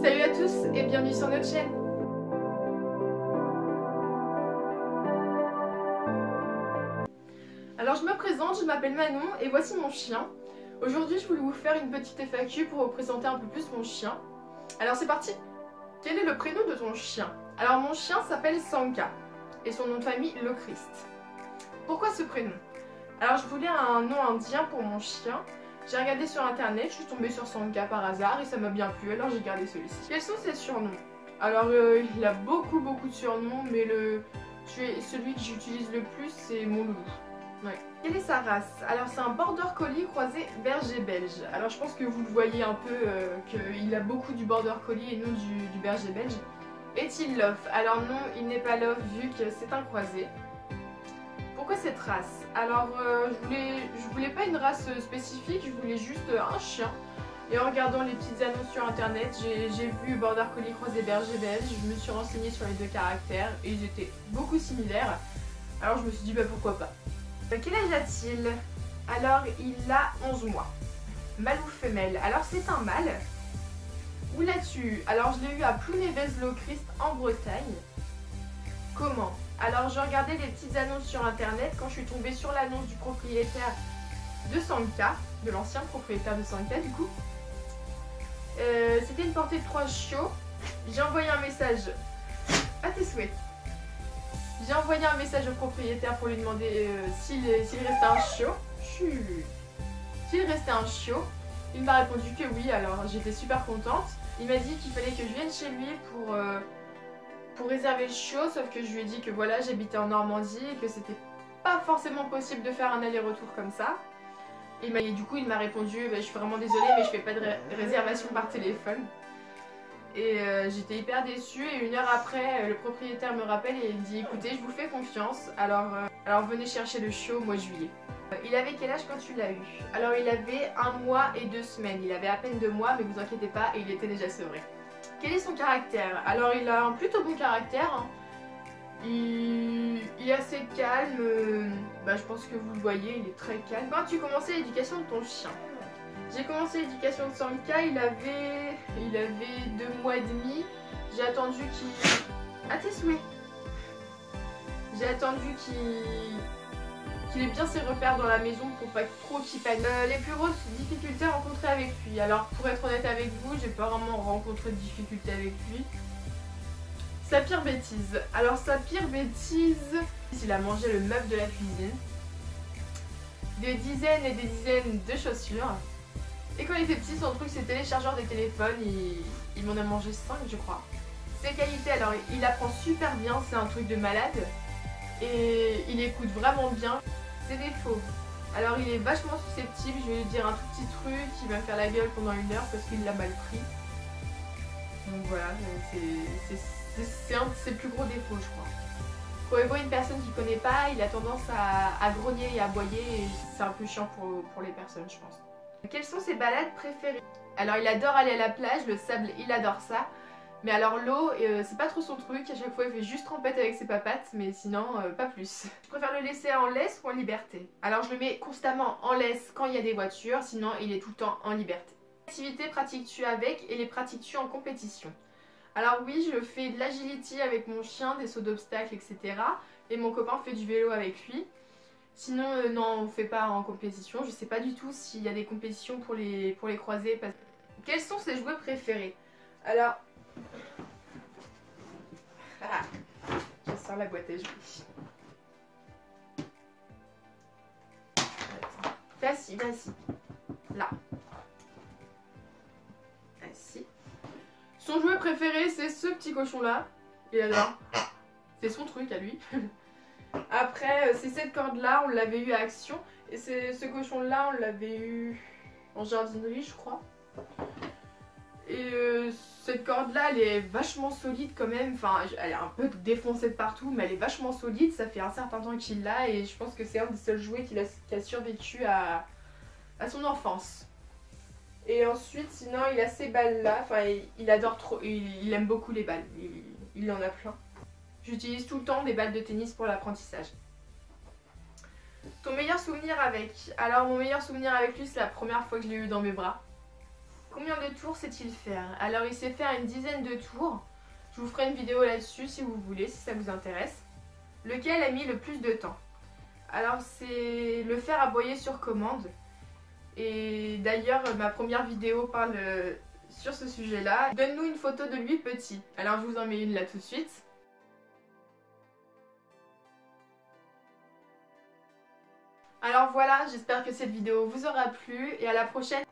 Salut à tous et bienvenue sur notre chaîne. Alors je me présente, je m'appelle Manon et voici mon chien. Aujourd'hui je voulais vous faire une petite FAQ pour vous présenter un peu plus mon chien. Alors c'est parti. Quel est le prénom de ton chien? Alors mon chien s'appelle Sanka et son nom de famille Lochrist. Pourquoi ce prénom? Alors je voulais un nom indien pour mon chien. J'ai regardé sur internet, je suis tombée sur Sanka par hasard et ça m'a bien plu, alors j'ai gardé celui-ci. Quels sont ses surnoms? Alors il a beaucoup de surnoms, mais celui que j'utilise le plus c'est mon loulou. Ouais. Quelle est sa race? Alors c'est un border collie croisé berger belge. Alors je pense que vous le voyez un peu qu'il a beaucoup du border collie et non du berger belge. Est-il love? Alors non, il n'est pas love vu que c'est un croisé. Pourquoi cette race? Alors je voulais pas une race spécifique, je voulais juste un chien. Et en regardant les petites annonces sur internet, j'ai vu border collie croisé berger belge, je me suis renseignée sur les deux caractères et ils étaient beaucoup similaires. Alors je me suis dit bah pourquoi pas. Quel âge a-t-il? Alors il a 11 mois. Mâle ou femelle? Alors c'est un mâle. Où l'as-tu? Alors je l'ai eu à Plounevez-Lochrist en Bretagne. Comment? Alors je regardais les petites annonces sur internet quand je suis tombée sur l'annonce du propriétaire de Sanka, de l'ancien propriétaire de Sanka du coup. C'était une portée de 3 chiots. J'ai envoyé un message à tes souhaits. J'ai envoyé un message au propriétaire pour lui demander s'il restait un chiot. S'il restait un chiot. Il m'a répondu que oui, alors j'étais super contente. Il m'a dit qu'il fallait que je vienne chez lui pour réserver le chiot, sauf que je lui ai dit que voilà, j'habitais en Normandie et que c'était pas forcément possible de faire un aller-retour comme ça. Et du coup, il m'a répondu bah, je suis vraiment désolée, mais je fais pas de réservation par téléphone. Et j'étais hyper déçue et une heure après, le propriétaire me rappelle et il dit écoutez, je vous fais confiance, alors venez chercher le chiot au mois de juillet. Il avait quel âge quand tu l'as eu? Alors il avait 1 mois et 2 semaines, il avait à peine 2 mois, mais vous inquiétez pas, il était déjà sevré. Quel est son caractère? Alors il a un plutôt bon caractère, hein. Il est assez calme, je pense que vous le voyez, il est très calme. Quand tu commençais l'éducation de ton chien? J'ai commencé l'éducation de Sanka, il avait 2 mois et demi. J'ai attendu qu'il... À tes souhaits. J'ai attendu qu'il ait bien ses repères dans la maison pour pas trop qu'il panique. Les plus grosses difficultés rencontrées avec lui. Alors pour être honnête avec vous, j'ai pas vraiment rencontré de difficultés avec lui. Sa pire bêtise. Alors sa pire bêtise, il a mangé le meuble de la cuisine. Des dizaines et des dizaines de chaussures. Et quand il était petit, son truc c'était les chargeurs des téléphones, il m'en a mangé 5 je crois. Ses qualités, alors il apprend super bien, c'est un truc de malade. Et il écoute vraiment bien. Ses défauts, alors il est vachement susceptible, je vais lui dire un tout petit truc, il va me faire la gueule pendant 1 heure parce qu'il l'a mal pris. Donc voilà, c'est un de ses plus gros défauts je crois. Quand il voit une personne qu'il connaît pas, il a tendance à grogner et à aboyer et c'est un peu chiant pour les personnes je pense. Quelles sont ses balades préférées? Alors il adore aller à la plage, le sable il adore ça. Mais alors l'eau, c'est pas trop son truc, à chaque fois il fait juste trempette avec ses papates, mais sinon pas plus. Je préfère le laisser en laisse ou en liberté? Alors je le mets constamment en laisse quand il y a des voitures, sinon il est tout le temps en liberté. Quelles activités pratiques-tu avec et les pratiques-tu en compétition? Alors oui, je fais de l'agility avec mon chien, des sauts d'obstacles, etc. Et mon copain fait du vélo avec lui. Sinon, non, on fait pas en compétition. Je sais pas du tout s'il y a des compétitions pour les croisés. Quels sont ses jouets préférés? Alors... Ah, je sors la boîte à jouets. T'es assis, t'es assis. Là. Assis. Son jouet préféré, c'est ce petit cochon-là. Il adore. C'est son truc à lui. Après, c'est cette corde-là, on l'avait eu à Action. Et ce cochon-là, on l'avait eu en jardinerie, je crois. Et cette corde-là, elle est vachement solide quand même. Enfin, elle est un peu défoncée de partout, mais elle est vachement solide. Ça fait un certain temps qu'il l'a et je pense que c'est un des seuls jouets qui a survécu à son enfance. Et ensuite, sinon, il a ces balles-là. Enfin, il adore trop, il aime beaucoup les balles. Il en a plein. J'utilise tout le temps des balles de tennis pour l'apprentissage. Ton meilleur souvenir avec? Alors mon meilleur souvenir avec lui, c'est la première fois que je l'ai eu dans mes bras. Combien de tours sait-il faire? Alors il sait faire une dizaine de tours. Je vous ferai une vidéo là-dessus si vous voulez, si ça vous intéresse. Lequel a mis le plus de temps? Alors c'est le fer aboyer sur commande. Et d'ailleurs ma première vidéo parle sur ce sujet-là. Donne-nous une photo de lui petit. Alors je vous en mets une là tout de suite. Alors voilà, j'espère que cette vidéo vous aura plu et à la prochaine.